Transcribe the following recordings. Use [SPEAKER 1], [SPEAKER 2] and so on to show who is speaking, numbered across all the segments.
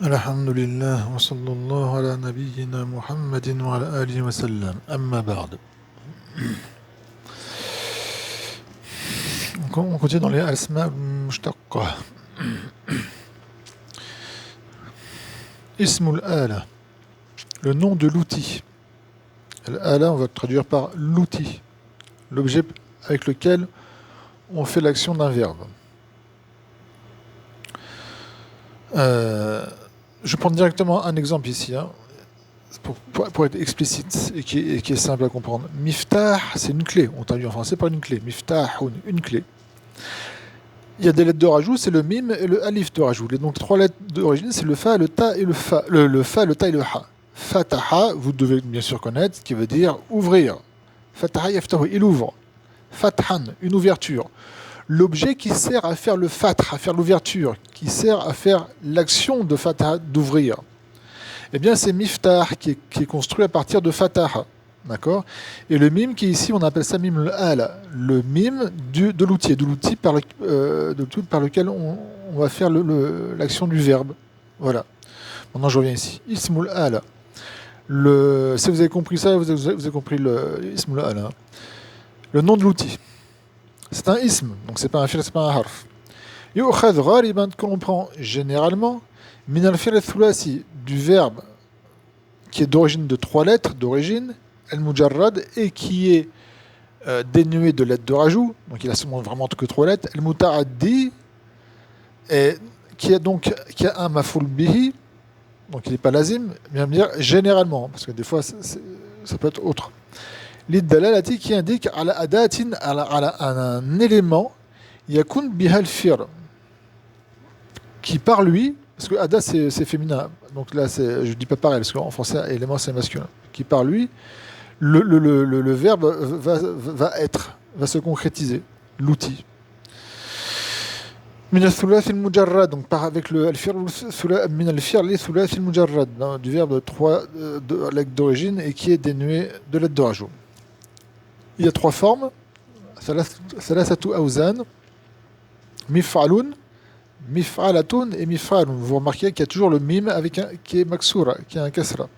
[SPEAKER 1] الحمد لله وصلى الله على نبينا محمد وعلى آله وسلم أما بعد. On continue dans les asma mushtaqqa. Ismul ala, le nom de l'outil. Al-ala, on va le traduire par l'outil, l'objet avec lequel on fait l'action d'un verbe. Je prends directement un exemple ici, hein, pour être explicite et qui est simple à comprendre. Miftah, c'est une clé. On traduit en français par une clé. Miftahun, une clé. Il y a des lettres de rajout, c'est le mim et le alif de rajout. Et donc trois lettres d'origine, c'est le fa, le ta et le fa. Le fa, le ta et le ha. Fataha, vous devez bien sûr connaître, qui veut dire ouvrir. Fataha yaftahu, il ouvre. Fathan, une ouverture. L'objet qui sert à faire le fatah, à faire l'ouverture, qui sert à faire l'action de fatah, d'ouvrir, eh bien c'est miftah qui est construit à partir de fatah. D'accord. Et le mime qui est ici, on appelle ça mime al, le mime de l'outil, par lequel on va faire l'action du verbe. Voilà. Maintenant je reviens ici. Ismul al. Si vous avez compris ça, vous avez compris le ismul al. Hein. Le nom de l'outil. C'est un ism, donc c'est pas un fi'l, c'est pas un harf. Yu'khadh ghaliban, que l'on prend généralement, min al-fi'l al-thulasi, du verbe qui est d'origine de trois lettres, d'origine, al-mujarrad, et qui est dénué de lettres de rajout, donc il a seulement vraiment que trois lettres, al-muta'addi, qui a un maf'ul bihi, donc il n'est pas lazim, mais dire généralement, parce que des fois ça peut être autre. L'iddalalati qui indique à un élément yakun bihal fir qui par lui, parce que ada c'est féminin, donc là je dis pas pareil parce qu'en français élément c'est masculin, qui par lui le verbe va se concrétiser, l'outil. Min al-thulath al-mujarrad, donc avec le al-fir min al-fir li thulath al-mujarrad, du verbe de lettres d'origine et qui est dénué de lettres de rajout. Il y a trois formes. Thalathatu awzan, mif'alun, mif'alatun et mif'alun. Vous remarquez qu'il y a toujours le mime qui est maksura, qui a un kasra.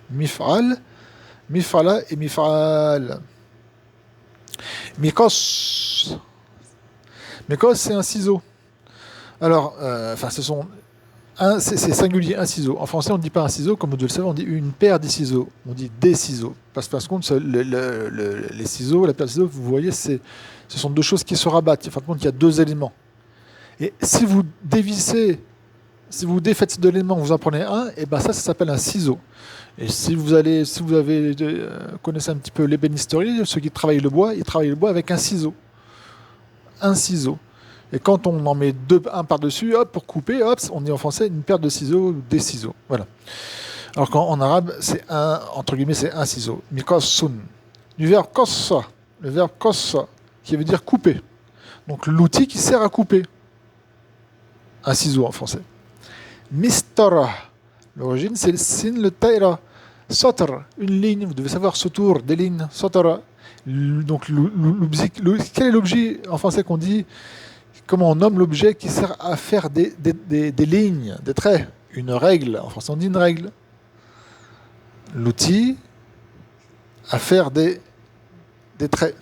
[SPEAKER 1] Mif'al, mif'ala et mif'al. Mikos. Mikos, c'est un ciseau. Alors, c'est singulier, un ciseau. En français, on ne dit pas un ciseau, comme vous le savez, on dit une paire de ciseaux. On dit des ciseaux. Parce que, les ciseaux, la paire de ciseaux, vous voyez, ce sont deux choses qui se rabattent. En fin de compte, il y a deux éléments. Et si vous défaites ces deux éléments, vous en prenez un, et ben ça s'appelle un ciseau. Et si vous connaissez un petit peu l'ébénisterie, ceux qui travaillent le bois, ils travaillent le bois avec un ciseau. Un ciseau. Et quand on en met un par-dessus, hop, pour couper, hop, on dit en français une paire de ciseaux, des ciseaux. Voilà. Alors qu'en arabe, c'est entre guillemets, c'est un ciseau. Mikassun. Du verbe kossa. Le verbe kossa, qui veut dire couper. Donc l'outil qui sert à couper. Un ciseau en français. Mistara. L'origine, c'est le sin, le taïra. Satr, une ligne. Vous devez savoir sotour, des lignes. Satara. Donc quel est l'objet en français qu'on dit? Comment on nomme l'objet qui sert à faire des lignes, des traits? Une règle. En français, on dit une règle. L'outil à faire des traits.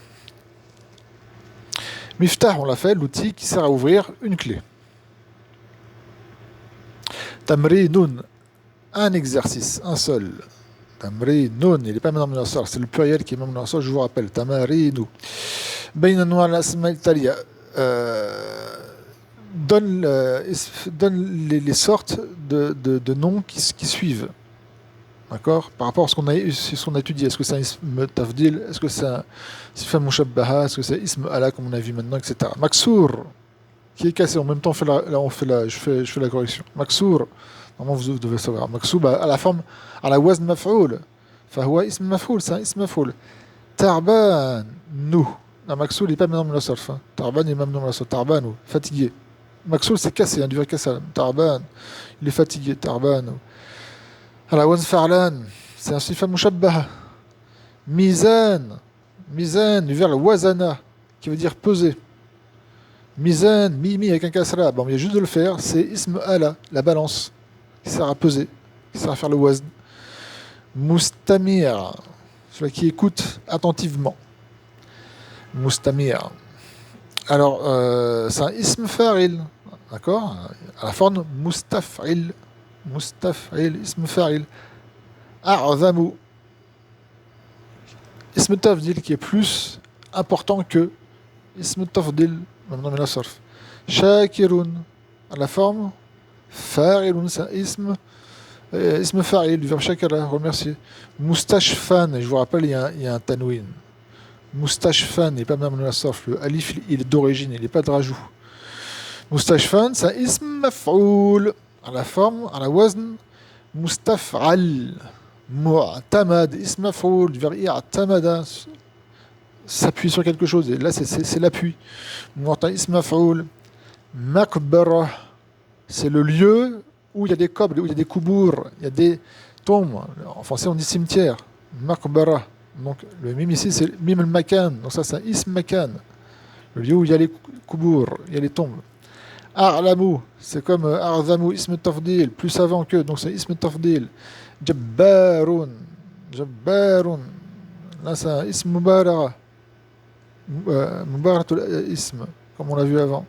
[SPEAKER 1] Miftah, on l'a fait, l'outil qui sert à ouvrir une clé. Tamrinun, un exercice, un seul. Tamrinun, il n'est pas maintenant menaceur, c'est le pluriel qui est maintenant menaceur, je vous rappelle. Tamarinu. Bayna noir l'asma italia. Donne les sortes de noms qui suivent. D'accord. Par rapport à ce qu'on a étudié. Est-ce que c'est un ism tafdil? Est-ce que c'est un sifa mushabbaha? Est-ce que c'est ism ala comme on a vu maintenant, etc. Maksour, qui est cassé. En même temps, je fais la correction. Maksour, normalement vous devez savoir. Maksour, à la forme, à la wazn maf'oul. Fahoua ism maf'oul, c'est un ism maf'oul. Tarban, nous. Non, Maksoul n'est pas maintenant dans la surf. Tarban est même dans la surf. Tarban, fatigué. Maksoul c'est cassé, du verbe cassé. Tarban, il est fatigué. Tarban. Alors, wazn fa'lan, c'est un sifa mushabbaha. Mizan, du verbe wazana, qui veut dire peser. Mizan, mimi avec un kasra. Bon, il y a juste de le faire, c'est ism ala, la balance. qui sert à peser, qui sert à faire le wazn. Mustamir, celui qui écoute attentivement. Mustamir. Alors, c'est un ism fa'il, d'accord? À la forme mustaf'il. Mustaf'il, ism fa'il. A'zamu. Ism tafdil qui est plus important que ism tafdil, maintenant la sarf. Shakirun, à la forme fa'ilun, c'est un ism fa'il, du verbe shakara, remercier. Mustashfan, je vous rappelle, il y a un tanwin. Mustashfan n'est pas même la sarf, le alif il est d'origine, il n'est pas de rajout. Mustashfan, c'est un ism maf'oul, à la forme, à la wazn, mustaf'al. Mu'tamad, ism maf'oul, du verbe i'tamada, s'appuie sur quelque chose, et là c'est l'appui. Ism maf'oul. Makbara, c'est le lieu où il y a des qabr, où il y a des kubour, il y a des tombes. En français on dit cimetière. Makbara. Donc le mime ici c'est mime al-makan, donc ça c'est un ism makan, le lieu où il y a les kubour, il y a les tombes. A'lamu, c'est comme a'zamu, ism tafdil, plus savant que, donc c'est ism tafdil. Jabbarun, jabbarun, là c'est un ism mubarara, mubaratul ism, comme on l'a vu avant.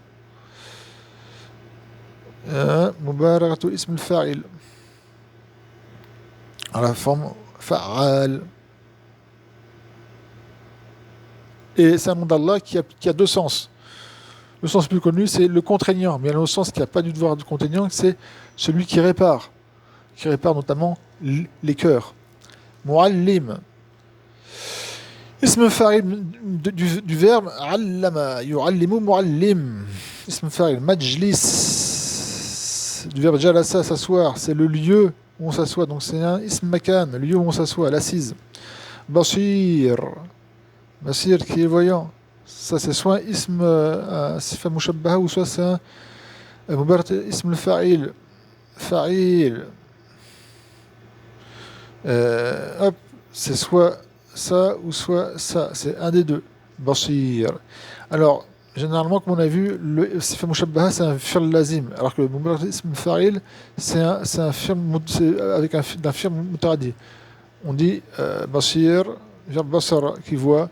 [SPEAKER 1] Mubararatul ism al-fa'il, à la forme fa'al. Et c'est un nom d'Allah qui a deux sens. Le sens plus connu, c'est le contraignant. Mais il y a un autre sens qui n'a pas du devoir de contraignant, c'est celui qui répare notamment les cœurs. Mu'allim. Ism fa'il du verbe allama, yu'allimu mu'allim. Ism fa'il majlis, du verbe jalasa, s'asseoir. C'est le lieu où on s'assoit. Donc c'est un ism makan, le lieu où on s'assoit, l'assise. Basir. Basir qui est voyant, ça c'est soit ism sifa mushabbaha ou soit c'est un mubarat ism al-fa'il. Fa'il. Hop, c'est soit ça ou soit ça, c'est un des deux. Basir. Alors, généralement, comme on a vu, le sifa mushabbaha c'est un fi'l lazim, alors que le mubarat ism al-fa'il c'est un fi'l avec un fi'l mutaradi. On dit basir, verbe basara qui voit.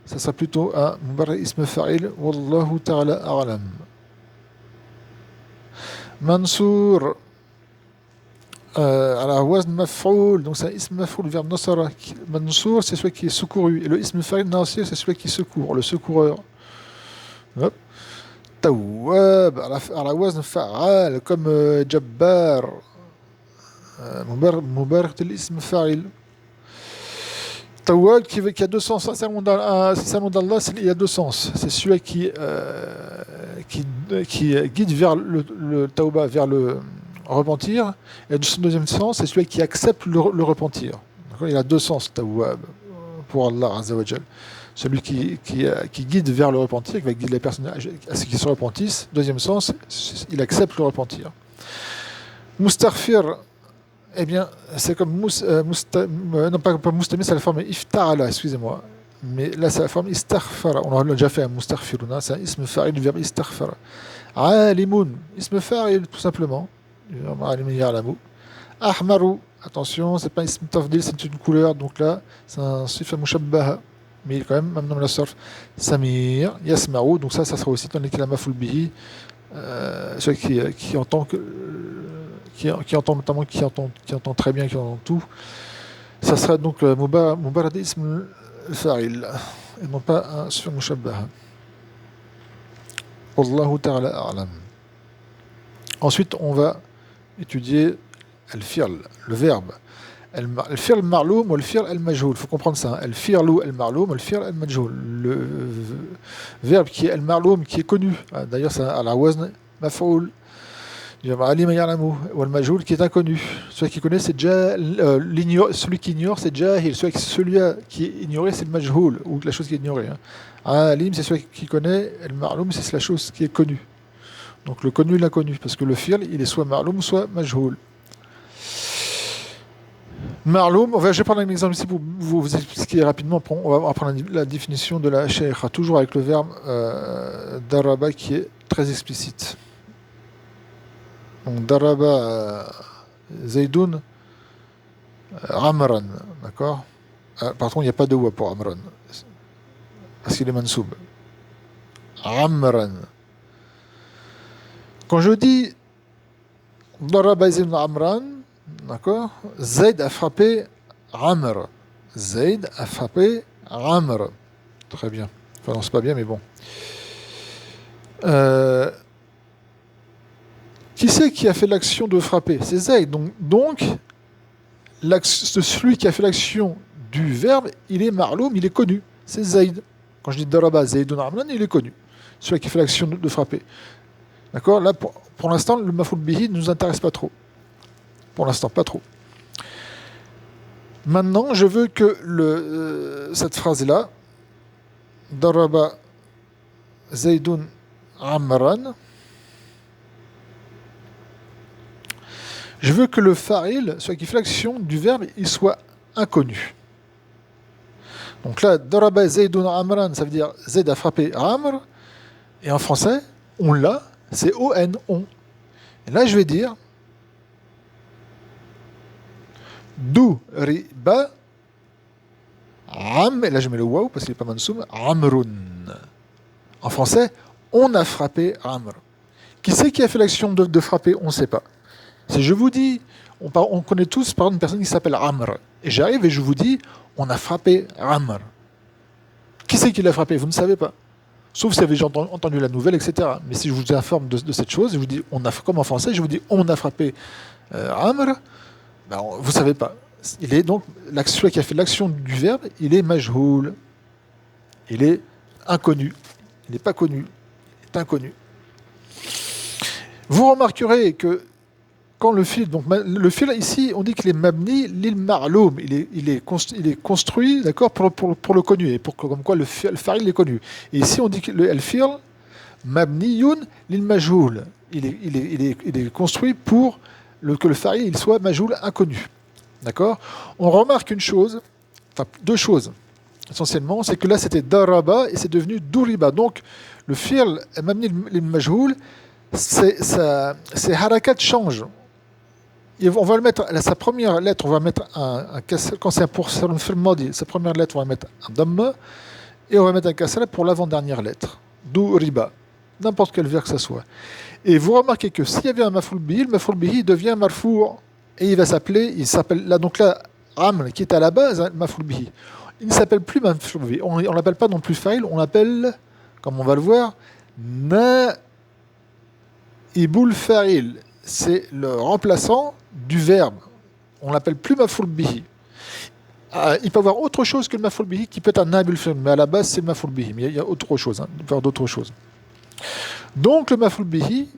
[SPEAKER 1] Ça sera plutôt un mubarra ism fa'il. Wallahu ta'ala a'lam. Mansour, à la wazn maf'oul, donc c'est un ism maf'oul, le verbe nasara. Mansour, c'est celui qui est secouru. Et le ism fa'il nasir, c'est celui qui secourt, le secoureur. Hop. Tawwab, à la wazn fa'al, comme Jabbar. Mubarra l'ism fa'il. Tawwab qui a deux sens. C'est un nom d'Allah, il y a deux sens. C'est celui qui guide vers le tawba, vers le repentir. Et son deuxième sens, c'est celui qui accepte le repentir. Donc, il a deux sens, Tawwab, pour Allah Azza wa Jal. Celui qui guide vers le repentir, qui va guider les personnes à ce qu'ils se repentissent. Deuxième sens, il accepte le repentir. Mustaghfir, eh bien, c'est comme non pas Moustami, c'est la forme Ifta'ala, excusez-moi. Mais là, c'est la forme Istaghfara. On a déjà fait un Mustaghfiruna, c'est un ism fa'il du verbe Istaghfara. Alimun, ism fa'il, tout simplement. Alimun ya'lamu. Ahmaru, attention, c'est pas un ism tafdil, c'est une couleur, donc là, c'est un sifa mushabbaha. Mais il est quand même, maintenant la surf. Samir, Yasma'u, donc ça sera aussi dans les kalama fulbihi. Celui qui entend qui entend notamment, qui entend très bien, qui entend tout, ça sera donc mubarad ism fa'il et non pas un sur mushabbah. Wallahu ta'ala a'lam. Ensuite, on va étudier al-fi'l, le verbe. Al-fi'l marloum ou al-fi'l al-majhoul. Il faut comprendre ça. Al-fi'l al-marloum, al-fi'l al-majhoul. Le verbe qui est al-marloum, qui est connu. D'ailleurs, c'est à la wazn maf'oul. Ou al-majhoul qui est inconnu. Celui qui connaît, c'est celui qui ignore, c'est jahil. Celui qui est ignoré, c'est le majhoul, ou la chose qui est ignorée. Alim, c'est celui qui connaît. Al-marloum, c'est la chose qui est connue. Donc le connu, l'inconnu. Parce que le fi'l, il est soit marloum, soit majhoul. Marloum, je vais prendre un exemple ici pour vous expliquer rapidement. On va prendre la définition de la shaykha, toujours avec le verbe daraba qui est très explicite. Donc daraba Zaydoun Amran, d'accord. Par contre, il n'y a pas de wa pour Amran, parce qu'il est mansoub. Amran. Quand je dis Daraba Zayd Amran, d'accord, Zayd a frappé Amr. Zayd a frappé Amr. Très bien. Enfin, non, c'est pas bien, mais bon. Euh, qui c'est qui a fait l'action de frapper? C'est Zayd. Donc celui qui a fait l'action du verbe, il est marloum, il est connu. C'est Zayd. Quand je dis Daraba Zaydun Amran, il est connu. Celui qui a fait l'action de frapper. D'accord. Là, pour l'instant, le mafoul bihi ne nous intéresse pas trop. Pour l'instant, pas trop. Maintenant, je veux que cette phrase-là, Daraba Zaydun Amran, je veux que le fa'il, celui qui fait l'action du verbe, il soit inconnu. Donc là, Daraba Zaydun Amran, ça veut dire Zayd a frappé Amr, et en français, on l'a, c'est O-N, on. Et là, je vais dire Dou riba Am, et là je mets le waouh parce qu'il n'est pas mansoum, Amrun. En français, on a frappé Amr. Qui c'est qui a fait l'action de frapper? On ne sait pas. Si je vous dis, on connaît tous par exemple une personne qui s'appelle Amr, et j'arrive et je vous dis, on a frappé Amr. Qui c'est qui l'a frappé? Vous ne savez pas. Sauf si vous avez déjà entendu la nouvelle, etc. Mais si je vous informe de cette chose, je vous dis, comme en français, je vous dis, on a frappé Amr, ben, vous ne savez pas. Il est donc, celui qui a fait l'action du verbe, il est majhoul. Il est inconnu. Il n'est pas connu. Il est inconnu. Vous remarquerez que quand le fil ici, on dit qu'il est mabni lil ma'loum. Il est construit, d'accord, pour le connu, et comme quoi le fa'il est connu. Et ici, on dit que le fil mabniyun lil majhoul. Il est construit pour que le fa'il il soit majhoul inconnu. D'accord. On remarque une chose, enfin deux choses, essentiellement, c'est que là c'était daraba et c'est devenu douriba. Donc le fi'l mabni lil majhoul, ses harakat changent. Et on va le mettre, sa première lettre, on va mettre quand c'est pour le modi, sa première lettre, on va mettre un damma, et on va mettre un kasra pour l'avant-dernière lettre. Douriba. N'importe quel verbe que ça soit. Et vous remarquez que s'il y avait un mafoul bihi, le mafoul bihi devient marfour. Et il s'appelle là, donc là, Amr, qui est à la base, hein, mafoul bihi. Il ne s'appelle plus mafoul bihi. On ne l'appelle pas non plus fa'il, on l'appelle, comme on va le voir, naibul fa'il. C'est le remplaçant du verbe. On l'appelle plus mafoul bihi. Il peut y avoir autre chose que le mafoul bihi qui peut être un naibul fa'il, mais à la base c'est le mafoul bihi. Mais il y a autre chose, hein, il peut y avoir d'autres choses. Donc le mafoul bihi,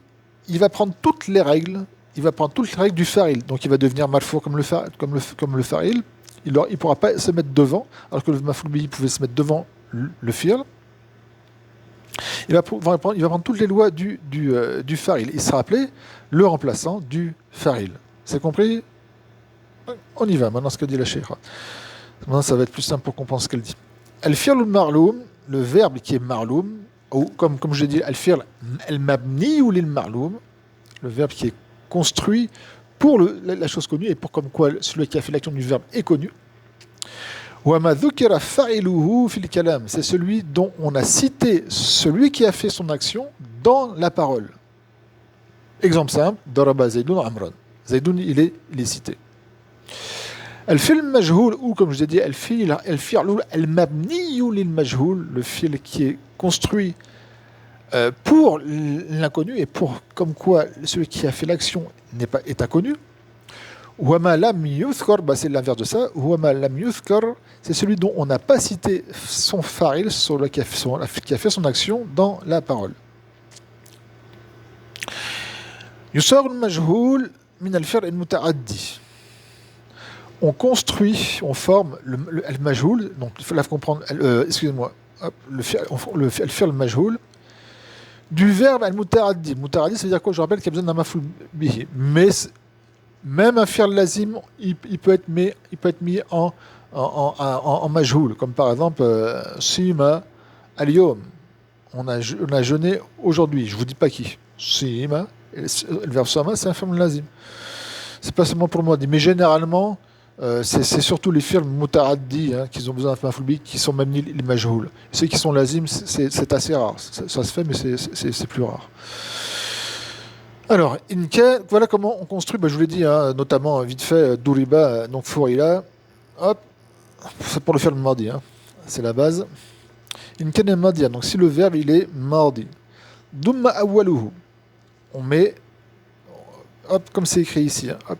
[SPEAKER 1] il va prendre toutes les règles. Il va prendre toutes les règles du fa'il. Donc il va devenir marfour comme le fa'il. Il ne pourra pas se mettre devant, alors que le mafoul bihi pouvait se mettre devant le fi'l. Il va prendre toutes les lois du fa'il. Il sera appelé le remplaçant du fa'il. C'est compris? On y va, maintenant ce que dit la cheikha. Maintenant ça va être plus simple pour comprendre ce qu'elle dit. Al-fi'l al-marloum, le verbe qui est marloum, ou comme je l'ai dit, al-fi'l al-mabni ou lil-marloum, le verbe qui est construit pour la chose connue et pour comme quoi celui qui a fait l'action du verbe est connu. C'est celui dont on a cité celui qui a fait son action dans la parole. Exemple simple, Daraba Zaydun Amran. Zaydun, il est cité. Al-fil majhoul, ou comme je l'ai dit, al-fi'l al-mabni lil majhoul, le fil qui est construit pour l'inconnu et pour comme quoi celui qui a fait l'action est inconnu. Wama lam yuthkar, c'est l'inverse de ça. Wama lam yuthkar, c'est celui dont on n'a pas cité son fa'il, qui a fait son action dans la parole. Yusar al-majhoul min al-fi'l al-muta'addi. On construit, on forme le majhoul, donc il faut la comprendre, excusez-moi, le fi'l al-majhoul, du verbe al-muta'addi. Muta'addi, ça veut dire quoi? Je rappelle qu'il y a besoin d'un mafoul bihi. Mais même un fi'l lazim, il peut être mis en majhoul, comme par exemple sima al-yom. On a jeûné aujourd'hui, je ne vous dis pas qui. Sima, le verbe sama, c'est un fi'l lazim. C'est pas seulement pour le madi, mais généralement, c'est surtout les firmes muta'addi qui ont besoin d'un maf'ul bihi qui sont même les majhoul. Ceux qui sont lazim, c'est assez rare. Ça se fait, mais c'est plus rare. Alors, inka, voilà comment on construit, je vous l'ai dit, notamment vite fait, duriba, donc fourila. Hop, c'est pour le faire le mardi, c'est la base. Inka mardi, donc si le verbe il est mardi. Dumma awwaluhu, on met, hop, comme c'est écrit ici, hop,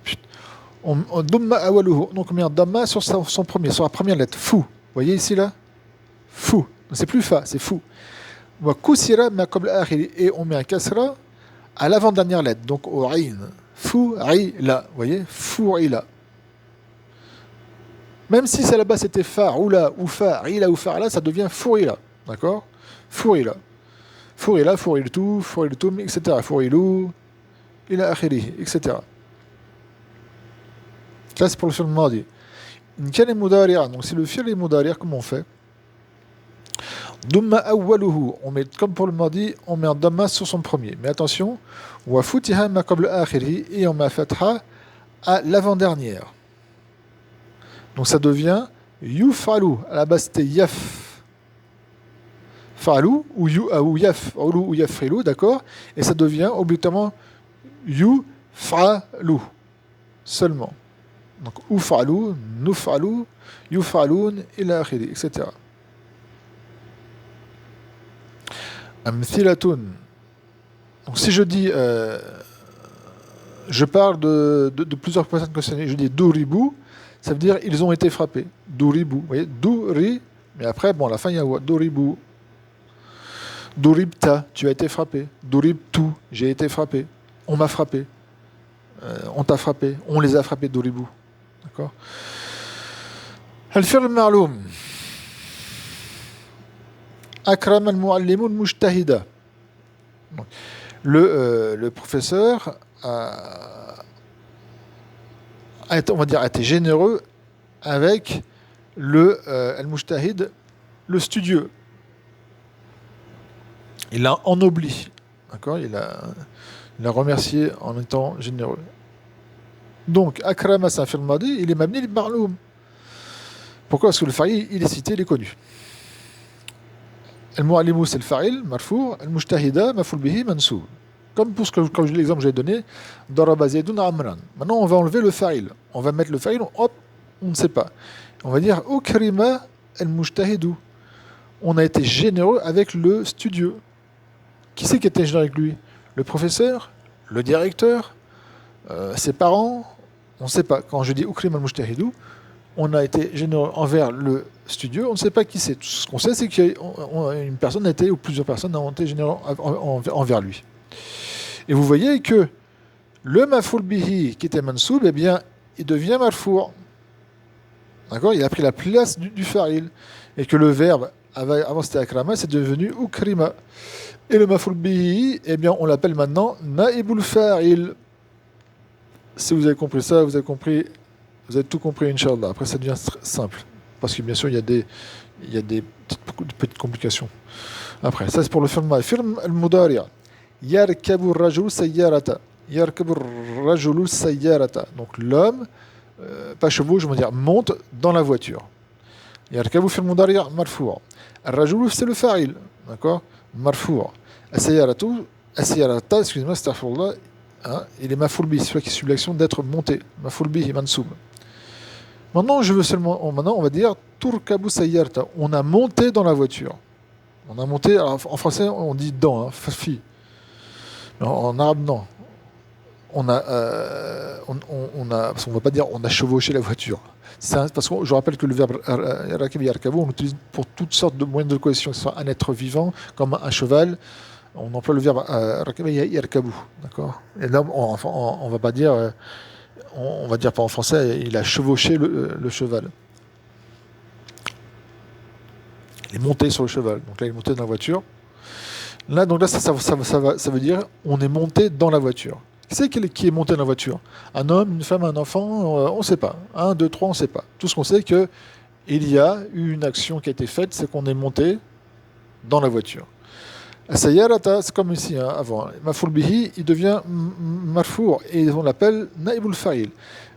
[SPEAKER 1] on dumma awwaluhu, donc on met un damma sur son premier, sur la première lettre, fou. Vous voyez ici là, fou. C'est plus fa, c'est fou. Wa kusira ma qabla akhiri, et on met un kasra à l'avant-dernière lettre, donc au ayn. Fou'ila, vous voyez, fou'ila. Même si c'est là-bas c'était fa'ula ou fa'ila ou fa'ala, ça devient fou'ila, d'accord? Fou'ila. Fou'ila, fou'iltu, fou'iltum, etc. Fou'ilu, ila akhirih, etc. Ça c'est pour le fi'l madi. In kana mudari'a, donc si le fi'l est mudari', comment on fait? Dumma awwaluhu, on met comme pour le mardi, on met un damma sur son premier. Mais attention, wa futiha ma qabla akhiri, et on met fatha à l'avant-dernière. Donc ça devient yufalu. À la base c'était yaf falu ou yaf ou yafrilu, d'accord? Et ça devient obligatoirement yufalu seulement. Donc ufalu, nufalu, yufalun, ila akhiri, etc. Amthilatun. Donc si je dis, je parle de plusieurs personnes concernées, je dis duribu, ça veut dire ils ont été frappés. Duribu, vous voyez, duri, mais après, bon, à la fin il y a wa, duribu. Duribta, tu as été frappé. Duribtu, j'ai été frappé. On m'a frappé. On t'a frappé. On les a frappés, duribu. D'accord. Al-fi'l ma'loum. Akram al-muallimun mujtahida. Le professeur on va dire, a été généreux avec le al-mujtahid, le studieux. Il l'a ennobli. D'accord, il a remercié en étant généreux. Donc, akrama, c'est un fi'l madi, il est mabni al-ma'loum. Pourquoi? Parce que le fa'il, il est cité, il est connu. Al-mu'allimu, c'est le fa'il, marfou', al-mujtahida, maf'ul bihi, mansub. Comme pour l'exemple que j'ai donné, daraba zaydun amran. Maintenant, on va enlever le fa'il. On va mettre le fa'il, hop, on ne sait pas. On va dire ukrima al-mujtahidu. On a été généreux avec le studieux. Qui c'est qui était généreux avec lui? Le professeur? Le directeur? Ses parents? On ne sait pas. Quand je dis ukrima al-mujtahidu, on a été généreux envers le studieux, on ne sait pas qui c'est. Tout ce qu'on sait, c'est qu'une personne a été, ou plusieurs personnes ont été généreux envers lui. Et vous voyez que le maf'ul bihi qui était mansoub, eh bien, il devient marfou'. D'accord? Il a pris la place du fa'il. Et que le verbe, avant c'était akrama, c'est devenu ukrima. Et le maf'ul bihi, eh bien, on l'appelle maintenant naibul fa'il. Si vous avez compris ça, vous avez tout compris, Inch'Allah. Après, ça devient simple. Parce que bien sûr, il y a des petites complications. Après, ça c'est pour le firma. Firm al-mudari'a. Yarkabu rajulu sayyarata. Yarkabu rajulu sayyarata. Donc l'homme, pas chevaux, je veux dire, monte dans la voiture. Yarkabu firm mudari'a marfou'. Rajulu, c'est le fa'il. D'accord? Marfou'. As-sayyarata, excusez-moi, astaghfirullah. Il est maf'ul bihi, c'est celui qui suit l'action d'être monté. Maf'ul bihi mansoub. Maintenant, on va dire turkabu sayyarata. On a monté dans la voiture. On a monté. Alors, en français, on dit dans, fi. En arabe, non. On va pas dire on a chevauché la voiture. Parce que je rappelle que le verbe rakib yarkabu, on l'utilise pour toutes sortes de moyens de locomotion, que ce soit un être vivant, comme un cheval. On emploie le verbe rakib yarkabu. D'accord. Et là, on va pas dire. On va dire pas en français, il a chevauché le cheval. Il est monté sur le cheval. Donc là, il est monté dans la voiture. Là, ça veut dire on est monté dans la voiture. Qui c'est qui est monté dans la voiture? Un homme, une femme, un enfant? On ne sait pas. 1, 2, 3, on ne sait pas. Tout ce qu'on sait, c'est qu'il y a eu une action qui a été faite, c'est qu'on est monté dans la voiture. As-sayyarata, c'est comme ici hein, avant. Maf'ul bihi, il devient marfou et on l'appelle naibul fa'il.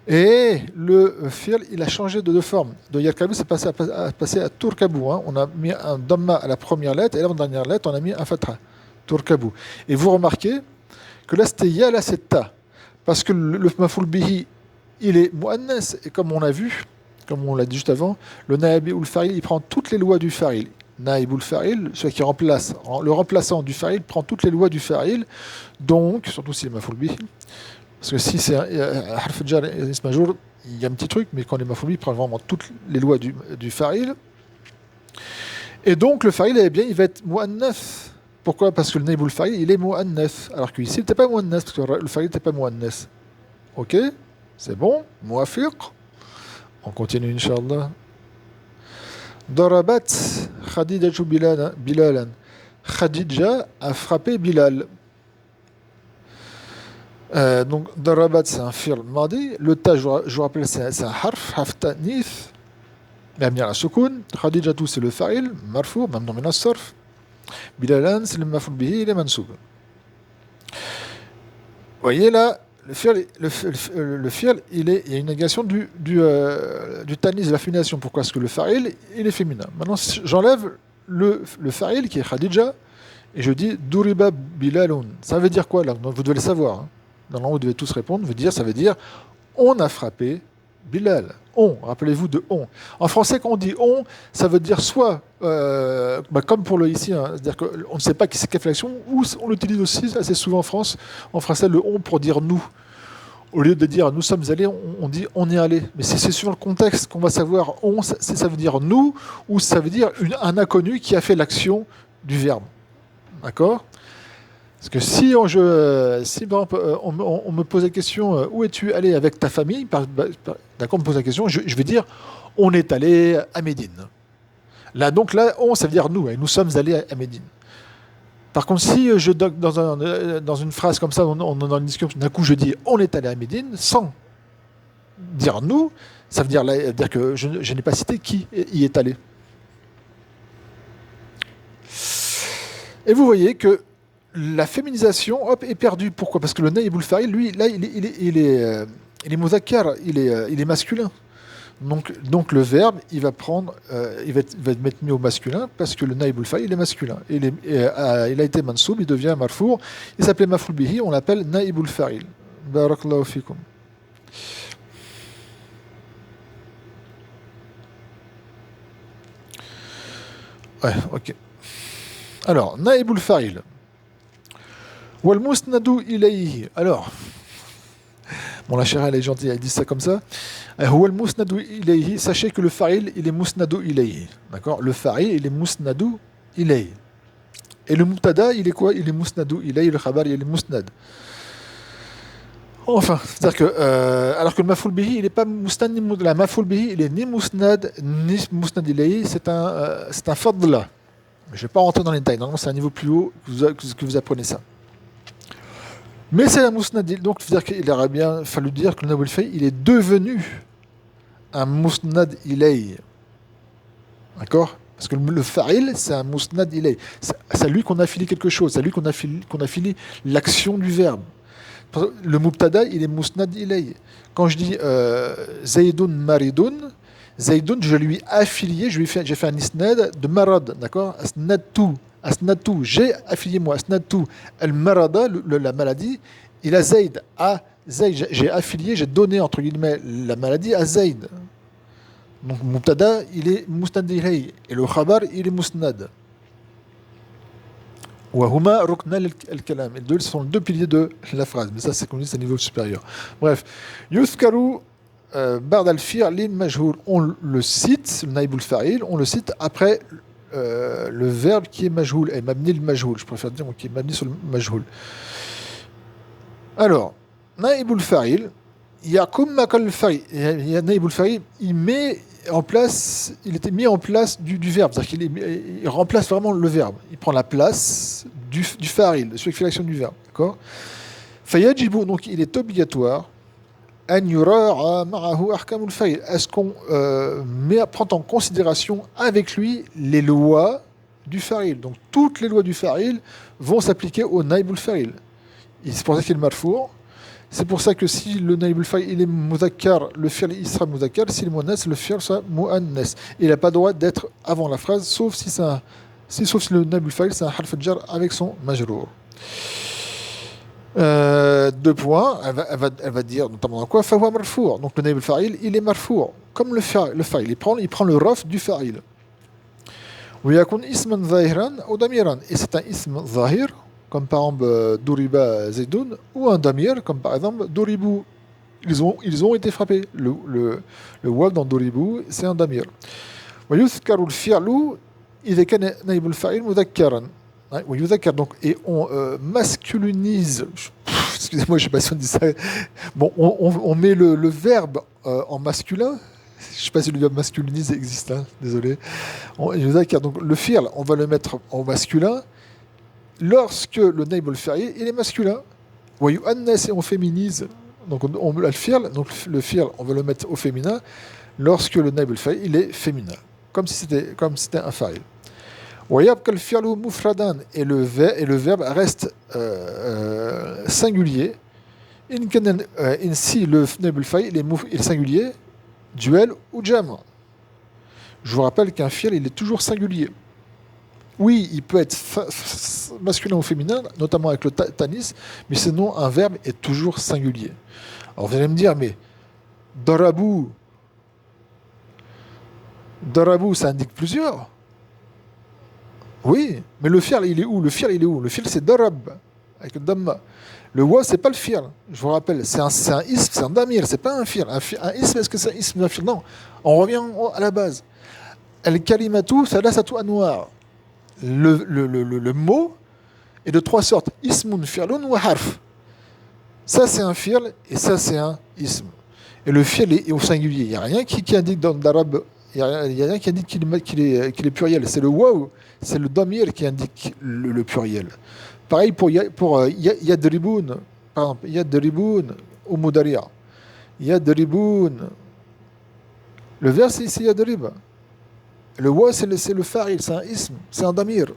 [SPEAKER 1] Et le fi'l, il a changé de forme. De yarkabu, c'est passé à turkabu. Hein. On a mis un damma à la première lettre et là, en dernière lettre, on a mis un fatha. Turkabu. Et vous remarquez que là, c'était ya, là, c'est ta. Parce que le maf'ul bihi, il est mu'annas. Et comme on a vu, comme on l'a dit juste avant, le naib ou le fa'il, il prend toutes les lois du fa'il. Naib ou le fa'il, celui qui remplace, le remplaçant du fa'il prend toutes les lois du fa'il. Donc, surtout si le maf'ul bihi. Parce que si c'est un harf jar et ism majrur, il y a un petit truc, mais quand les maf'ul bihi prend vraiment toutes les lois du fa'il. Et donc, le fa'il, eh bien, il va être mu'annath. Pourquoi? Parce que le naib ou le fa'il, il est mu'annath. Alors qu'ici, il n'était pas mu'annath, parce que le fa'il n'était pas mu'annath. Ok? C'est bon? Muafiq? On continue, Inch'Allah. Darabat Khadijatu Bilalan. Khadija a frappé Bilal. Donc, Darabat, c'est un fi'l madi. Le ta, je vous rappelle, c'est un harf ta'nith. مبني على السكون. Khadijatu, c'est le fa'il, marfou, mamnou min as-sarf. Bilalan, c'est le maf'ul bihi, il est mansoub. Vous voyez là, le fi'l, il y a une négation du tanis, de la fémination. Pourquoi? Parce que le fa'il, il est féminin. Maintenant, j'enlève le fa'il qui est Khadija et je dis Duriba Bilalun. Ça veut dire quoi là? Donc, vous devez le savoir. Hein. Normalement, vous devez tous répondre. Ça veut dire on a frappé Bilal. On, rappelez-vous de on. En français, quand on dit on, ça veut dire soit, comme pour le ici, hein, c'est-à-dire qu'on ne sait pas qui c'est quelle flexion, ou on l'utilise aussi assez souvent en France, en français, le on pour dire nous. Au lieu de dire nous sommes allés, on dit on est allé. Mais c'est sur le contexte qu'on va savoir on, ça veut dire nous, ou ça veut dire un inconnu qui a fait l'action du verbe. D'accord? Parce que si par exemple, on me pose la question où es-tu allé avec ta famille, d'accord, on me pose la question, je vais dire on est allé à Médine. Là, donc là, on, ça veut dire nous, et nous sommes allés à Médine. Par contre, si dans une phrase comme ça, on est dans une discussion, d'un coup je dis on est allé à Médine, sans dire nous, ça veut dire que je n'ai pas cité qui y est allé. Et vous voyez que la féminisation, hop, est perdue. Pourquoi? Parce que le naïb ou le fa'il, lui, là, il est muzakkar, il est masculin. Donc le verbe, il va être mis au masculin parce que le naïb ou le fa'il, il est masculin. Il a été mansoub, il devient marfour. Il s'appelait maf'ul bihi, on l'appelle naïb ou le fa'il. Barakallahu fikum. Ouais, ok. Alors, naïb ou le fa'il. Walmusnadu ilayhi. Alors, bon, la chérie, elle est gentille, elle dit ça comme ça. Walmusnadu ilayhi. Sachez que le fa'il, il est musnadu ilayhi. D'accord? Le fa'il, il est musnadu ilayhi. Et le mubtada, il est quoi? Il est musnadu ilayhi. Le khabar, il est musnad. Enfin, c'est-à-dire que, alors que le maf'ul bihi, il n'est pas musnad ni musnad. La maf'ul bihi, il est ni musnad ni musnad ilayhi. C'est un fadla. Je ne vais pas rentrer dans les détails. Normalement, c'est un niveau plus haut que vous apprenez ça. Mais c'est un musnad. Donc, c'est-à-dire qu'il aurait bien fallu dire que le Nabil Fay, il est devenu un musnad ilay. D'accord? Parce que le fa'il, c'est un musnad ilay. C'est à lui qu'on a filé quelque chose. C'est à lui qu'on a filé l'action du verbe. Le mubtada, il est musnad ilay. Quand je dis Zaydun maridun, Zaydun, je lui ai affilié, j'ai fait un isnad de marad. D'accord? Asnatu, j'ai affilié moi, Asnatu, al-marada, la maladie, il a Zayd, à Zayd, j'ai affilié, j'ai donné entre guillemets la maladie à Zayd. Donc Mubtada, il est musnad ilayhi, et le khabar, il est musnad. Wahuma rukna al-kalam. Les deux sont les deux piliers de la phrase, mais ça c'est comme dit, c'est un niveau supérieur. Bref, Yuthkaru ba'd al-fi'l majhul, on le cite, le naïb al-fa'il, on le cite après le verbe qui est majhoul, et mabni le majhoul, je préfère dire qui est mabni sur le majhoul. Alors, naïbul fa'il, yakum makal fa'il, naïbul fa'il, il était mis en place du verbe, c'est-à-dire qu'il remplace vraiment le verbe, il prend la place du fa'il, celui qui fait l'action du verbe, d'accord? Fayajibu, donc il est obligatoire, an yura'a ma'ahu ahkamul fa'il. Est-ce qu'on prend en considération avec lui les lois du fa'il. Donc toutes les lois du fa'il vont s'appliquer au naibul fa'il. Et c'est pour ça qu'il est marfour. C'est pour ça que si le naibul fa'il il est mudhakkar, le fi'l il sera mudhakkar. Si le muannas, le fi'l sera muannas. Il n'a pas le droit d'être avant la phrase, sauf si le naibul fa'il c'est un harf jar avec son majrour. Deux points, elle va dire notamment dans quoi fawa marfour. Donc le naibul fa'il il est marfour. Comme le fa'il, il prend le raf du fa'il. ويكون اسما ظاهرا أو ضميرا. Et c'est un ism ظاهر, comme par exemple Duriba Zaidoun, ou un damir, comme par exemple Doribu. Ils ont été frappés. Le wal dans Doribu, c'est un damir. ويذكر الفعل إذا كان نائب الفاعل مذكرا. ويذكر donc, et on masculinise. Excusez-moi, je ne sais pas si on dit ça. Bon, on met le verbe en masculin. Je ne sais pas si le verbe masculinise existe, hein, désolé. Donc le fi'l, on va le mettre en masculin lorsque le naib al-fa'il il est masculin. Wa yu'annas, et on féminise. Donc le fi'l, on va le mettre au féminin lorsque le naib al-fa'il il est féminin, comme si c'était un fa'il. Wa yabqa al-fi'lu mufradan, et le verbe reste singulier. Si le naib al-fa'il il est singulier, duel ou jam. Je vous rappelle qu'un fi'l il est toujours singulier. Oui, il peut être masculin ou féminin, notamment avec le tanis, mais sinon un verbe est toujours singulier. Alors vous allez me dire, mais darabou, ça indique plusieurs. Oui, mais le fi'l il est où? Le fi'l c'est darab, avec le damma. Le wa, c'est pas le fi'l. Je vous rappelle, c'est un ism, c'est un damir, c'est pas un fi'l. Un ism, est-ce que c'est un ism d'un fi'l? Non. On revient à la base. Al-kalimatu thalathatu anwa'. Le mot est de trois sortes. Ismun, fi'lun wa harf. Ça, c'est un fi'l et ça, c'est un ism. Et le fi'l est au singulier. Il n'y a rien qui indique dans l'arabe, il n'y a rien qui indique qu'il est pluriel. C'est le waw, c'est le damir qui indique le pluriel. Pareil pour yadriboun, par exemple, yadriboun ou mudari'a. Yadriboun. Le vers, c'est yadrib. Le wa, c'est le fa'il, c'est un ism, c'est un damir.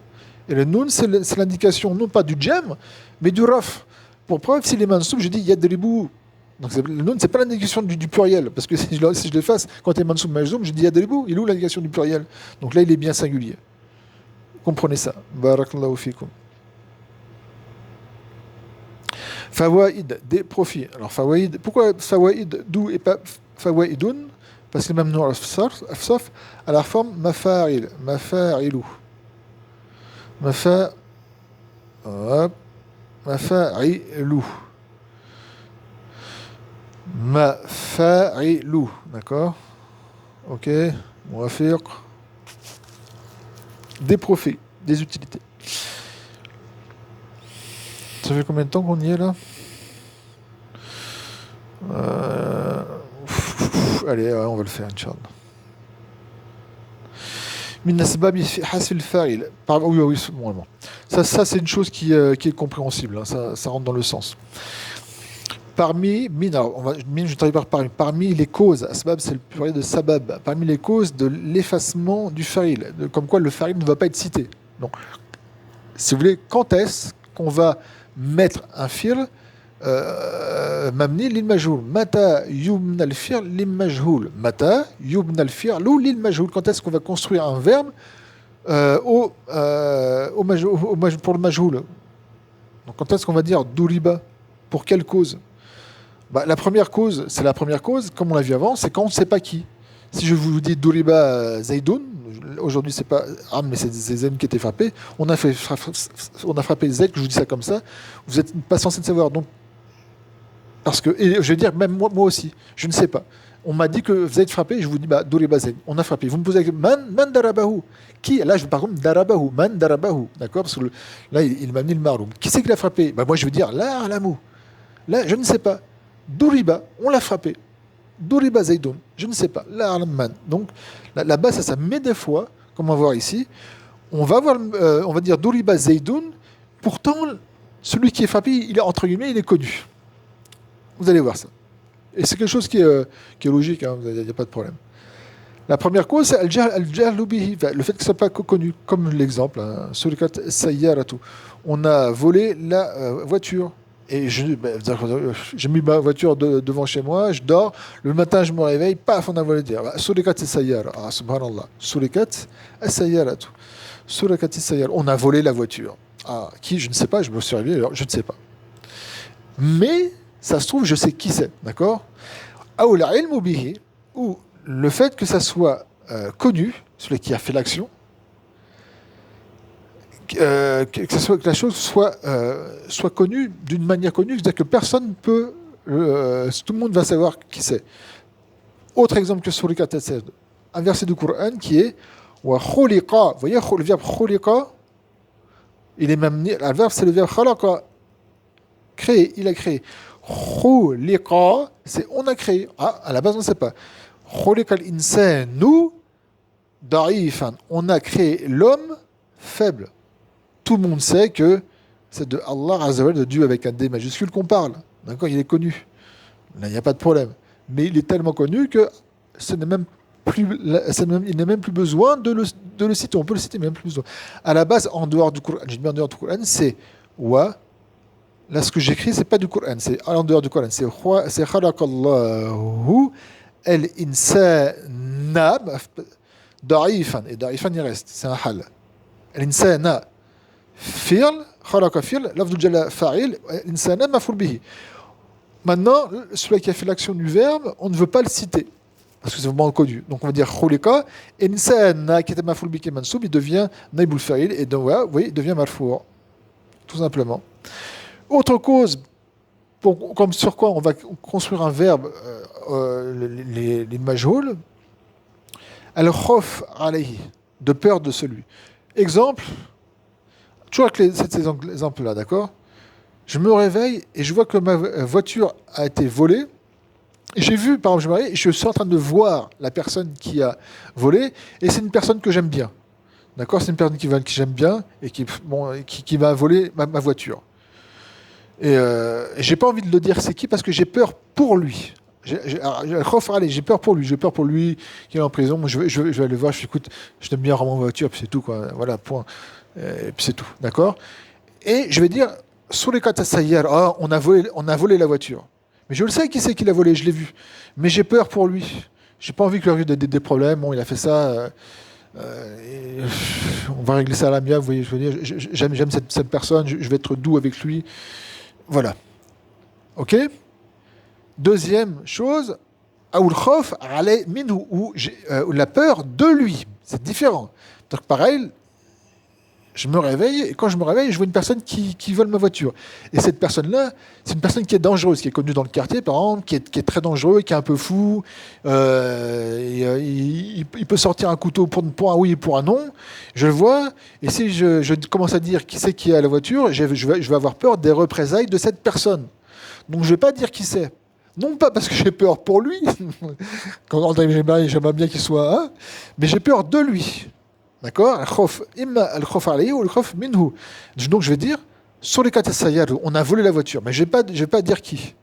[SPEAKER 1] Et le nun, c'est l'indication, non pas du jam, mais du raf. Pour preuve, s'il est mansoub, je dis yadribou. Donc le nun, c'est pas l'indication du pluriel. Parce que si je l'efface, quand il est mansoub majzoum, je dis yadribou, il est où l'indication du pluriel? Donc là, il est bien singulier. Comprenez ça. Barakallahu fikum. Fawaïd, des profits. Alors fawaïd, pourquoi fawaïd d'où et pas fawaïdoun? Parce que même nous, sauf à la forme mafa'il, mafa'ilou. Mafa'ilou. Mafa'ilou. D'accord? Ok. Muafiq. Des profits, des utilités. Ça fait combien de temps qu'on y est là? Allez, on va le faire, Inch'Allah. Min asbab hasfil fa'il. Oui, bon. Ça c'est une chose qui est compréhensible. Hein, ça rentre dans le sens. Parmi les causes, asbab c'est le pluriel de sabab. Parmi les causes de l'effacement du fa'il, comme quoi le fa'il ne va pas être cité. Donc, si vous voulez, quand est-ce qu'on va mettre un fi'l مبني للمجهول متى يبنى الفعل للمجهول متى يبنى الفعل للمجهول quand est-ce qu'on va construire un verbe pour le majhoul. Donc quand est-ce qu'on va dire duriba? Pour quelle cause? La première cause, c'est la première cause, comme on l'a vu avant, c'est quand on ne sait pas qui. Si je vous dis duriba Zaidoun, aujourd'hui c'est pas mais c'est Zaid qui était frappé, on a frappé Zaid, que je vous dis ça comme ça, vous n'êtes pas censé le savoir. Donc parce que, et je vais dire, même moi aussi, je ne sais pas. On m'a dit que vous êtes frappé, je vous dis, Doriba Zaid, on a frappé. Vous me posez la question, man darabahu? Qui? Là, je par contre, darabahu, man darabahu. D'accord? Parce que là, il m'a mis le maroum. Qui c'est qui l'a frappé? Moi, je veux dire, là, alamou. Là, je ne sais pas. Doriba, on l'a frappé. Doriba Zaidoun, je ne sais pas. Là, man. Donc, là-bas, ça met des fois, comme on va voir ici, on va dire Doriba Zaidoun, pourtant, celui qui est frappé, il est, entre guillemets, il est connu. Vous allez voir ça. Et c'est quelque chose qui est logique, il n'y a pas de problème. La première cause, c'est al-jahlu bihi, le fait que ce soit pas connu, comme l'exemple, hein, Surikat Sayyaratu. On a volé la voiture. Et j'ai mis ma voiture devant chez moi, je dors, le matin je me réveille, paf, on a volé dire. Surikat Sayyara, ah, subhanallah. Surikat Sayyaratu. Surikat Sayyara, on a volé la voiture. Ah, qui, je ne sais pas, je me suis réveillé, alors je ne sais pas. Mais, ça se trouve, je sais qui c'est, d'accord? Ou la ilmu bihi, ou le fait que ça soit connu, celui qui a fait l'action, que la chose soit connue d'une manière connue, c'est-à-dire que personne ne peut, tout le monde va savoir qui c'est. Autre exemple que sur les 4 un verset du Coran qui est wa khuliqa. Vous voyez le verbe khuliqa, il est même le verbe c'est le verbe khalaqa, créer, il a créé. Khuliqa, c'est on a créé. Ah, à la base on ne sait pas. Khuliqa al-insanu da'ifan, on a créé l'homme faible. Tout le monde sait que c'est de Allah Azza wa Jalla, de Dieu avec un D majuscule qu'on parle. D'accord, il est connu. Là, il n'y a pas de problème. Mais il est tellement connu que ce n'est même plus, il n'est même plus besoin de le citer. On peut le citer, mais même plus besoin. À la base, en dehors du Coran, j'ai mis en dehors du Coran, c'est wa. Là, ce que j'écris, c'est pas du Coran, c'est en dehors du Coran. C'est khalaqallahu al-insana da'ifan. Et da'ifan, il reste. C'est un hal. Al-insana. Fi'l, khalaqa fi'l, lafdul jalla fa'il, insana maf'ul bihi. Maintenant, celui qui a fait l'action du verbe, on ne veut pas le citer, parce que c'est vraiment connu. Donc on va dire khulika, insana qui était maf'ul bihi mansoub, il devient naibul fa'il, et donc voilà, oui, il devient marfou', tout simplement. Autre cause, comme sur quoi on va construire un verbe, les majhouls, al-khawf alayhi, de peur de celui. Exemple, toujours avec ces exemples-là, d'accord? Je me réveille et je vois que ma voiture a été volée. Et j'ai vu, par exemple, je me réveille et je suis en train de voir la personne qui a volé, et c'est une personne que j'aime bien. D'accord? C'est une personne que j'aime bien et qui m'a volé ma voiture. Et j'ai pas envie de le dire c'est qui parce que j'ai peur pour lui. J'ai peur pour lui. J'ai peur pour lui qui est en prison. Moi, je vais aller voir. Je fais écoute, je t'aime bien rendre ma voiture, puis c'est tout, quoi. Voilà, point. Et puis c'est tout. D'accord? Et je vais dire, sur les cas Sayyar, on a volé la voiture. Mais je le sais qui c'est qui l'a volé, je l'ai vu. Mais j'ai peur pour lui. J'ai pas envie qu'il y ait des problèmes. Bon, il a fait ça. On va régler ça à l'amiable. Vous voyez, je veux dire, j'aime cette personne. Je vais être doux avec lui. Voilà. Ok? Deuxième chose, ou la peur de lui. C'est différent. Donc pareil, je me réveille, et quand je me réveille, je vois une personne qui vole ma voiture. Et cette personne-là, c'est une personne qui est dangereuse, qui est connue dans le quartier, par exemple, qui est très dangereux, qui est un peu fou. Il peut sortir un couteau pour un oui et pour un non. Je le vois, et si je commence à dire qui c'est qui est à la voiture, je vais avoir peur des représailles de cette personne. Donc je ne vais pas dire qui c'est. Non pas parce que j'ai peur pour lui, quand j'aimerais bien qu'il soit un, mais j'ai peur de lui. D'accord? Donc je vais dire, sur les cas de on a volé la voiture, mais je vais pas dire qui.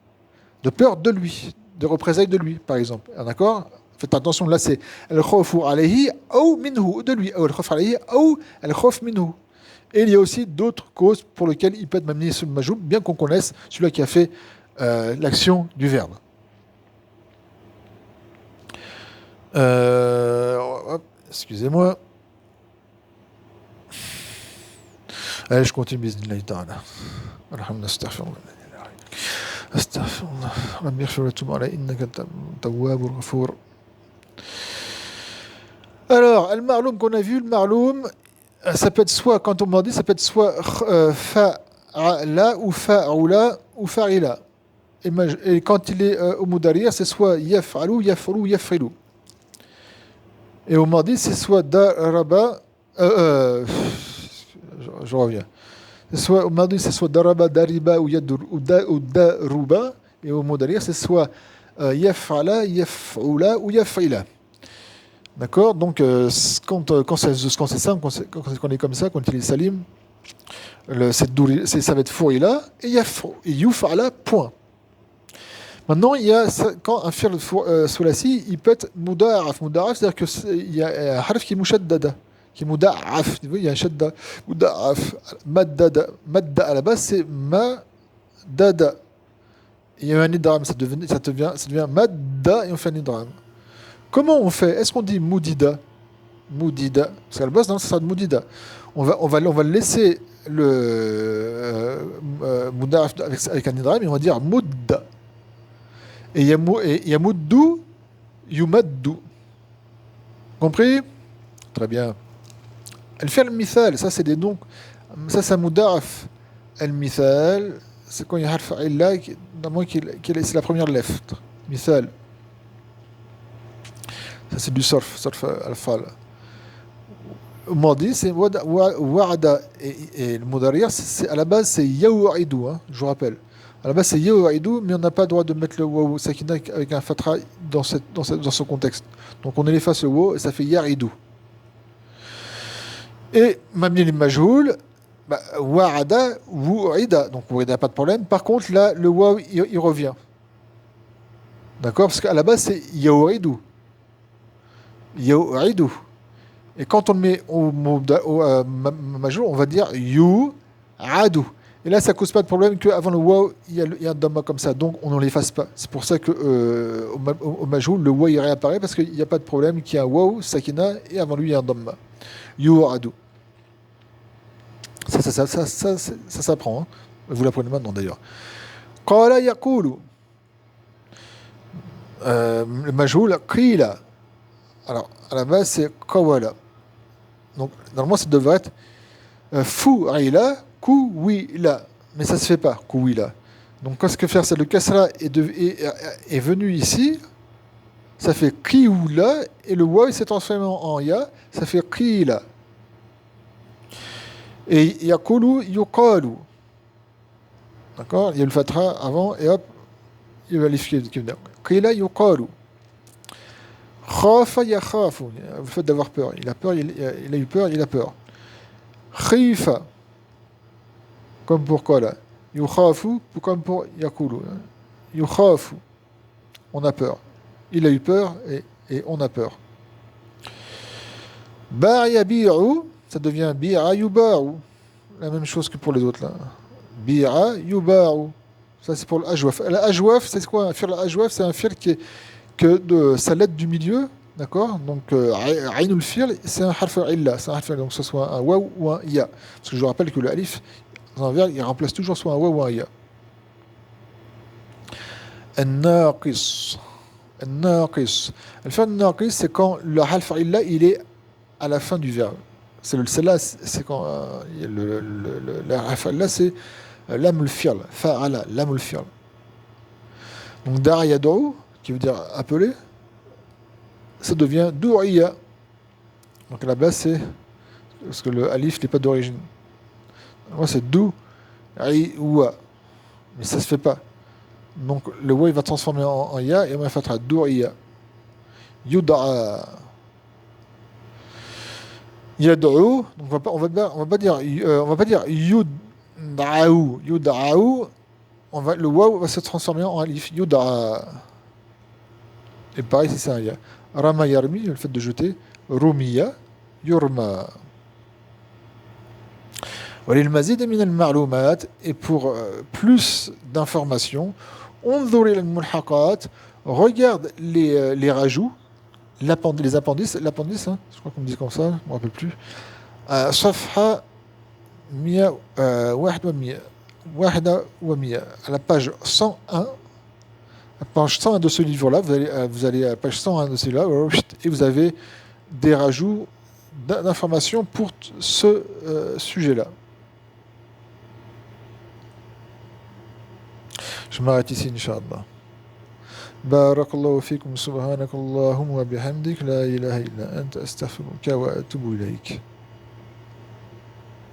[SPEAKER 1] De peur de lui, de représailles de lui, par exemple. D'accord? Faites attention, là c'est al-khawfu alayhi ou minhu, de lui, ou al-khawf alayhi ou al-khawf minhu. Et il y a aussi d'autres causes pour lesquelles il peut être mabni sur le majoub, bien qu'on connaisse celui qui a fait l'action du verbe. Excusez-moi. Allez, je continue. Bismillah ta'ala. Alhamdulillah, astaghfirullah. Astaghfirullah. Rabbi ighfir wa tub alayhi innaka tawwabur ghafour. Alors, al-ma'loum qu'on a vu, le ma'loum, ça peut être soit, quand on m'a dit, ça peut être soit fa'ala ou fa'ula ou fa'ila. Et quand il est au mudariya, c'est soit yaf'alu, yaf'ulu, yaf'ilu. Et au mardi, c'est soit daraba. Je reviens. Soit, au mardi, c'est soit daraba, dariba ou daruba. Et au mudariya, c'est soit yaf'ala, yaf'ula ou yaf'ila. D'accord? Donc, quand c'est simple, quand on est comme ça, quand il est salim, ça va être fourila et yuf'ala, point. Maintenant, il y a quand un fi'l sulasi, il peut être muda'af. Muda'af, c'est-à-dire qu'il y a un harf qui est mushaddada, qui est muda'af. Il y a un shadda, muda'af. Maddada. Madda à la base, c'est madada. Il y a un idram, ça devient madda et on fait un idram. Comment on fait? Est-ce qu'on dit moudida? Moudida. Parce qu'à la base, non, ça sera moudida. On va laisser le muda'af avec un idram et on va dire mudda. Et yamuddu, yumaddu. Compris? Très bien. Elle fait le mithal, ça c'est des noms. Ça c'est un muda'af. El mithal, c'est quand il y a harf illa, c'est la première lettre. Mithal. Ça c'est du sarf al-fal. Au Madi, c'est wa'ada. Et le mudariya, à la base c'est yaw'idu, hein, je vous rappelle. À la base, c'est yaw'idu, mais on n'a pas le droit de mettre le waw sakina avec un fatra dans ce contexte. Donc on efface le waw et ça fait ya'idu. Et mabni lil majhoul, wa'ada, wu'ida. Donc wu'ida, pas de problème. Par contre, là, le waw, il revient. D'accord? Parce qu'à la base, c'est yaw'idu. Yaw'idu. Et quand on le met au majhoul, on va dire yu'adu. Et là, ça ne cause pas de problème qu'avant le waw, il y a un dhamma comme ça. Donc, on ne l'efface pas. C'est pour ça qu'au au majhoul, le waw, il réapparaît parce qu'il n'y a pas de problème qu'il y a un waw, sakina, et avant lui, il y a un dhamma. Yu'adu. Ça s'apprend. Hein. Vous l'apprenez maintenant, d'ailleurs. Qala yaqulu. Le majhoul, qila. Alors, à la base, c'est qawala. Donc, normalement, ça devrait être fu'ila. Kuwila, mais ça se fait pas, kuwila. Donc, qu'est-ce que faire? C'est le kasra est venu ici, ça fait kiwula, et le waw s'est transformé en ya, ça fait qila. Et yakulu, yuqalu. D'accord? Il y a le fatra avant, et hop, il y a l'alif qui vient. Qila, yuqalu. Khafa, yakhafu. Le fait d'avoir peur. Il a peur, il a eu peur, il a peur. Khifa. Comme pour quoi là? Yukhafu, comme pour yakulu. Yukhafu, on a peur. Il a eu peur et on a peur. Ba'a bi'u, ça devient bi'a yuba'u. La même chose que pour les autres là. Bi'a yuba'u. Ça c'est pour l'ajwaf. L'ajwaf, c'est quoi? Un fir l'ajwaf, c'est un fir que de sa lettre du milieu, d'accord? Donc aynul fir, c'est un harf illa, c'est un harf, donc que ce soit un waw ou un ya. Parce que je vous rappelle que le alif dans un verbe, il remplace toujours soit un waw ou un ya. An-naqis. An-naqis. Le fait naqis, c'est quand le harf illa, il est à la fin du verbe. C'est là, c'est quand le harf illa, c'est lam al-fi'l, fa'ala, lam al-fi'l. Donc da'a yad'u, qui veut dire appeler, ça devient du'iya. Donc à la base, c'est parce que le alif n'est pas d'origine. Moi, c'est dou, aï, oua. Mais ça se fait pas. Donc, le wa, il va transformer en ya, et on va faire dou, ya. Yud'a. Yad'u. Donc, on va pas dire yud'aou. Yud'aou. Le wa va se transformer en alif. Yud'a. Et pareil, c'est ça, ya. Rama yarmi, le fait de jeter. Rumiya. Yurma. وللمزيد من المعلومات et pour plus d'informations انظر إلى الملحقات regarde les rajouts les appendices hein, je crois qu'on me dit comme ça je ne me rappelle plus صفحة 100 à la page 101 la page 101 de ce livre-là vous allez à la page 101 de celui-là et vous avez des rajouts d'informations pour ce sujet-là. Je m'arrête ici, Inch'Allah. Barakallahu fikum, subhanakallahu wa bihamdik, la ilaha illa anta astaghfiruka wa atubu ilayk.